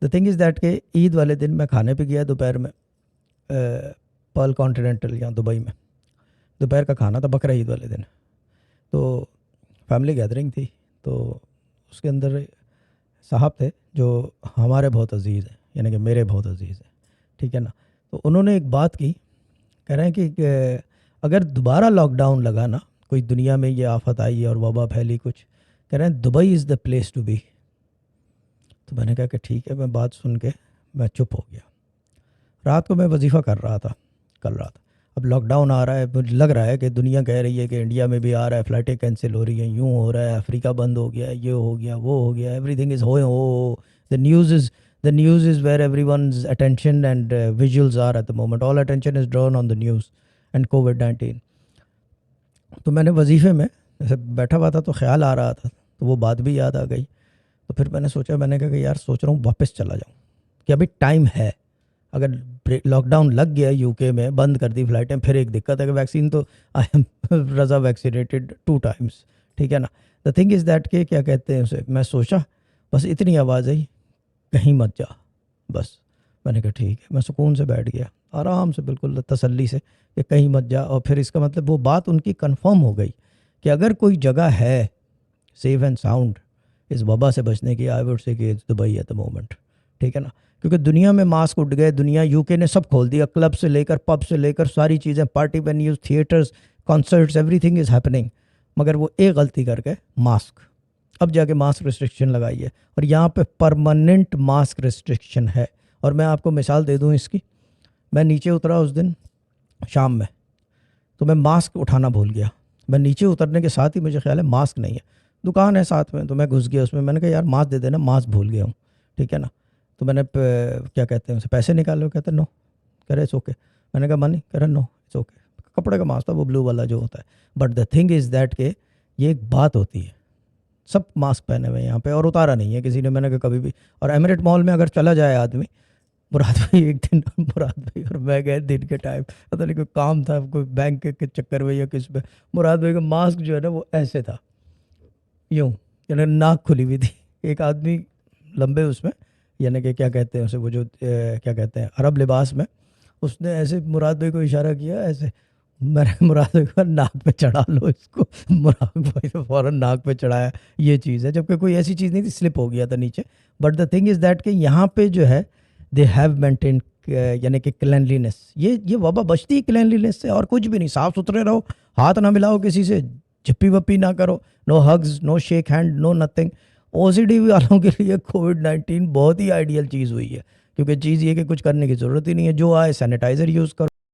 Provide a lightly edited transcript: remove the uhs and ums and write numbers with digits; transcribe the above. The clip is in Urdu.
دا تھنگ از دیٹ کہ عید والے دن میں کھانے پہ گیا دوپہر میں پرل کانٹیننٹل یا دبئی میں. دوپہر کا کھانا تھا بقرہ عید والے دن. تو فیملی گیدرنگ تھی, تو اس کے اندر صاحب تھے جو ہمارے بہت عزیز ہیں, یعنی کہ میرے بہت عزیز ہیں, ٹھیک ہے نا. تو انہوں نے ایک بات کی, کہہ رہے ہیں کہ اگر دوبارہ لاک ڈاؤن لگا نا, کوئی دنیا میں یہ آفت آئی اور وبا پھیلی کچھ, کہہ رہے ہیں Dubai is the place to be. تو میں نے کہا کہ ٹھیک ہے. میں بات سن کے میں چپ ہو گیا. رات کو میں وظیفہ کر رہا تھا, اب لاک ڈاؤن آ رہا ہے, مجھے لگ رہا ہے کہ دنیا کہہ رہی ہے کہ انڈیا میں بھی آ رہا ہے, فلائٹیں کینسل ہو رہی ہیں, یوں ہو رہا ہے, افریقہ بند ہو گیا ہے, یہ ہو گیا, وہ ہو گیا, every thing is the news is where everyone's attention and visuals are at the moment. All attention is drawn on the news and COVID-19. تو میں نے وظیفے میں جیسے بیٹھا ہوا تھا تو خیال آ رہا تھا, تو وہ بات بھی یاد آ گئی. تو پھر میں نے سوچا, میں نے کہا کہ یار سوچ رہا ہوں واپس چلا جاؤں, کہ ابھی ٹائم ہے. اگر لاک ڈاؤن لگ گیا یو کے میں, بند کر دی فلائٹیں, پھر ایک دقت ہے کہ ویکسین تو I am Raza vaccinated 2 times, ٹھیک ہے نا. دا تھنگ از دیٹ کہ کیا کہتے ہیں اسے, میں سوچا بس اتنی آواز آئی, کہیں مت جا. بس میں نے کہا ٹھیک ہے. میں سکون سے بیٹھ گیا, آرام سے, بالکل تسلی سے, کہ کہیں مت جا. اور پھر اس کا مطلب وہ بات ان کی کنفرم ہو گئی کہ اگر کوئی جگہ ہے سیف اینڈ ساؤنڈ اس وبا سے بچنے کی, آئی وڈ سے کہ دبئی ایٹ دا مومنٹ, ٹھیک ہے نا. کیونکہ دنیا میں ماسک اٹھ گئے, دنیا یو کے نے سب کھول دیا, کلب سے لے کر پب سے لے کر ساری چیزیں, party venues, theatres, concerts, every thing is happening. مگر وہ ایک غلطی کر کے ماسک, اب جا کے ماسک ریسٹرکشن لگائی ہے, اور یہاں پہ پرماننٹ ماسک ریسٹرکشن ہے. اور میں آپ کو مثال دے دوں اس کی, میں نیچے اترا اس دن شام میں, تو میں ماسک اٹھانا بھول گیا. میں نیچے اترنے کے ساتھ ہی مجھے خیال ہے ماسک نہیں ہے, دکان ہے ساتھ میں, تو میں گھس گیا اس میں. میں نے کہا یار ماسک دے دینا, ماسک بھول گیا ہوں, ٹھیک ہے نا. تو میں نے کیا کہتے ہیں اسے, پیسے نکالے, کہتے ہیں نو, کہہ رہے اٹس اوکے. میں نے کہا منی, کہہ رہے نو اٹس اوکے. کپڑے کا ماسک تھا, وہ بلو والا جو ہوتا ہے. But the thing is that کہ یہ ایک بات ہوتی ہے, سب ماسک پہنے ہوئے یہاں پہ, اور اتارا نہیں ہے کسی نے. میں نے کہا کبھی بھی. اور ایمریٹ مال میں اگر چلا جائے آدمی, مراد بھائی ایک دن, مراد بھائی اور میں گئے دن کے ٹائم, پتہ نہیں کوئی کام تھا, کوئی بینک کے چکر میں یا کس پہ, مراد بھائی کا ماسک جو ہے نا وہ ایسے تھا, یوں, یعنی ناک کھلی ہوئی تھی. ایک آدمی لمبے اس میں, یعنی کہ کیا کہتے ہیں اسے, وہ جو کیا کہتے ہیں عرب لباس میں, اس نے ایسے مراد بھائی کو اشارہ کیا ایسے. میں نے مراد بھائی کو ناک پہ چڑھا لو اس کو, مراد بھائی نے فوراً ناک پہ چڑھایا. یہ چیز ہے, جبکہ کوئی ایسی چیز نہیں تھی, سلپ ہو گیا تھا نیچے. But the thing is that کہ یہاں پہ جو ہے دے ہیو مینٹین, یعنی کہ کلینلینس. یہ وبا بچتی ہے کلینلینس سے, اور کچھ بھی نہیں. صاف ستھرے رہو, ہاتھ نہ ملاؤ کسی سے, جھپی وپی نہ کرو, نو ہگز, نو شیک ہینڈ, نو نتھنگ. او سی ڈی والوں کے لیے کووڈ-19 بہت ہی آئیڈیل چیز ہوئی ہے, کیونکہ چیز یہ کہ کچھ کرنے کی ضرورت ہی نہیں ہے, جو آئے سینیٹائزر یوز کرو.